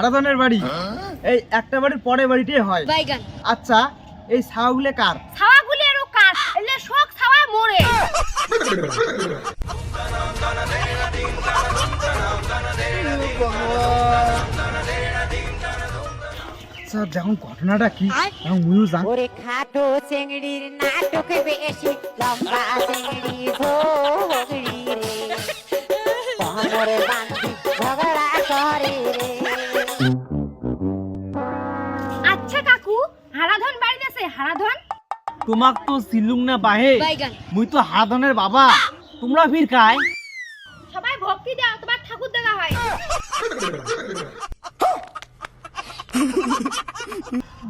হারাধনের বাড়ি এই একটা বাড়ির পরে বাড়িটাই হয়। আচ্ছা এই ছাওয়াগুলো কার? ছাওয়াগুলি আরো কার? এলে শোক ছাওয়া মরে। আচ্ছা দেখুন ঘটনাটা কি এখন মুইও জান। ওরে খাটো চেংড়ির নাটক বেশি লম্বা চেংড়ি ভোগড়ি রে কোমরে বাঁধি ঝগড়া করে রে। আচ্ছা কাকু, হারাধন বাড়িতে আছে? হারাধন তোমাক তো সিলুং না বাহে, মুই তো হারাধনের বাবা। তোমরা ফির কায়? সবাই ভক্তি দাও, তোমার ঠাকুর দাদা হয়।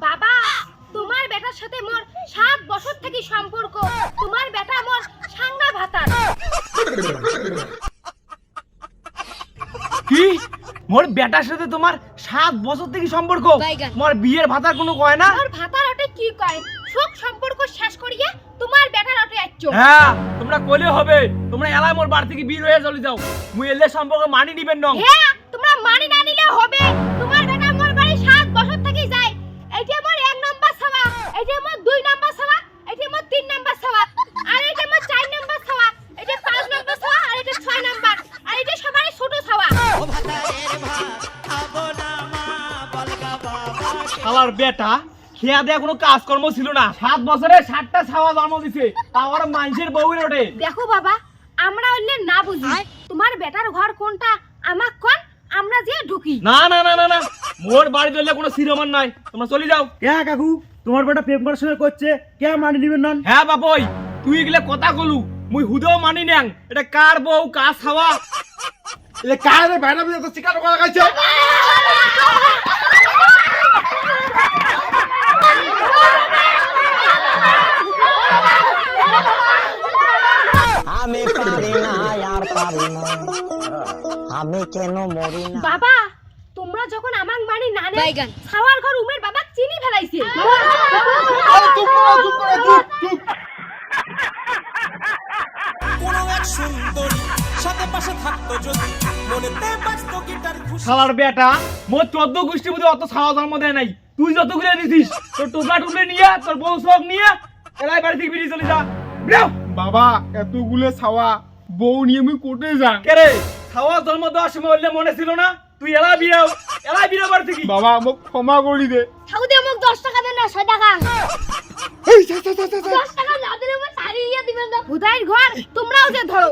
বাবা, তোমার বেটার সাথে মোর 7 বছর থেকে সম্পর্ক। তোমার বেটা মোর সাঙ্গা ভাতার। কি মোর বেটার সাথে তোমার 7 বছর থেকে সম্পর্ক? মোর বিয়ের ভাতার কোনো কয় না? মোর ভাতার ওটা কি কয়? সব সম্পর্ক শেষ করিয়া তোমার বেটার ওটা আইছো। হ্যাঁ তোমরা কইলে হবে। তোমরা এলাই মোর বাড়ি থেকে বিয়ে হয়ে চলে যাও। মুই এলে সম্পর্ক মানি নিবেন না। হ্যাঁ তোমরা মানি না নিলে হবে। তোমার বেটা মোর বাড়ি 7 বছর থেকে যায়। এইটা মোর 1 নাম্বার ছাওয়া, এইটা মোর 2 নাম্বার ছাওয়া, এইটা মোর 3 নাম্বার ছাওয়া, আর এইটা মোর 4 নাম্বার ছাওয়া, এইটা 5 নাম্বার ছাওয়া, আর এইটা 6 নাম্বার, আর এইটা সবারই ছোট ছাওয়া। শালার বেটা খেয়া দেয়া কোনো কাজকর্ম ছিল না। 7 বছরে 7টা ছাওয়া জন্ম দিছে, তাও আর মানুষের বউয়ের ওঠে। দেখো বাবা, আমরা হইলে না বুঝি। তোমার বেটার ঘর কোনটা আমাক কোন, আমরা যে ঢুকি। না না না না না, মোর বাড়ি ধরলে কোনো শিরোমান নাই। তোমরা চলে যাও। হ্যাঁ কাকু, তোমার বেটা প্রেম করার সময় করছে, কে মানি নিবেন না? হ্যাঁ বাপই, তুই এগুলা কথা কলু, মুই হুদেও মানি নেং। এটা কার বউ কার ছাওয়া? এ কারে বাইরে বিয়ে তো শিকার করা গাইছে। আমি পারি না আর পারি না, আমি কেন মরি না। বাবা, তোমরা যখন আমাক মানি না নে, ছাওয়ার ঘর উমের বাবা চিনি ফেলাইছে। আরে চুপ করো, চুপ করো, চুপ চুপ। কোনো এক সুন্দরী সাথে পাশে থাকতো যদি মনেতে বাজতো গিটার খুশি। শালার বেটা, মোর 14 গোষ্ঠী বুঝে অত ছাওয়া জন্ম দেয় নাই। তুই যতগুলো দিছিস তোর টোপলা টুপলে নিয়ে তোর বউ সব নিয়ে এলাই বাড়ি থেকে বেরিয়ে চলে যা। বেরো। বাবা এতগুলো ছাওয়া বউ নিয়ে আমি কোটে যান। কে রে, ছাওয়া জন্ম দেওয়ার সময় হইলে মনে ছিল না? তুই এলাই বিরাও বাড়ি থেকে। বাবা মোক ক্ষমা করি দে। ছাউ দিয়ে মোক 10 টাকা দেন না, 6 টাকা। এই যা যা যা যা। 10 টাকা না দিলে আমার শাড়ি দিয়ে দিবেন না। হুদাইর ঘর তোমরাও যে ধরো।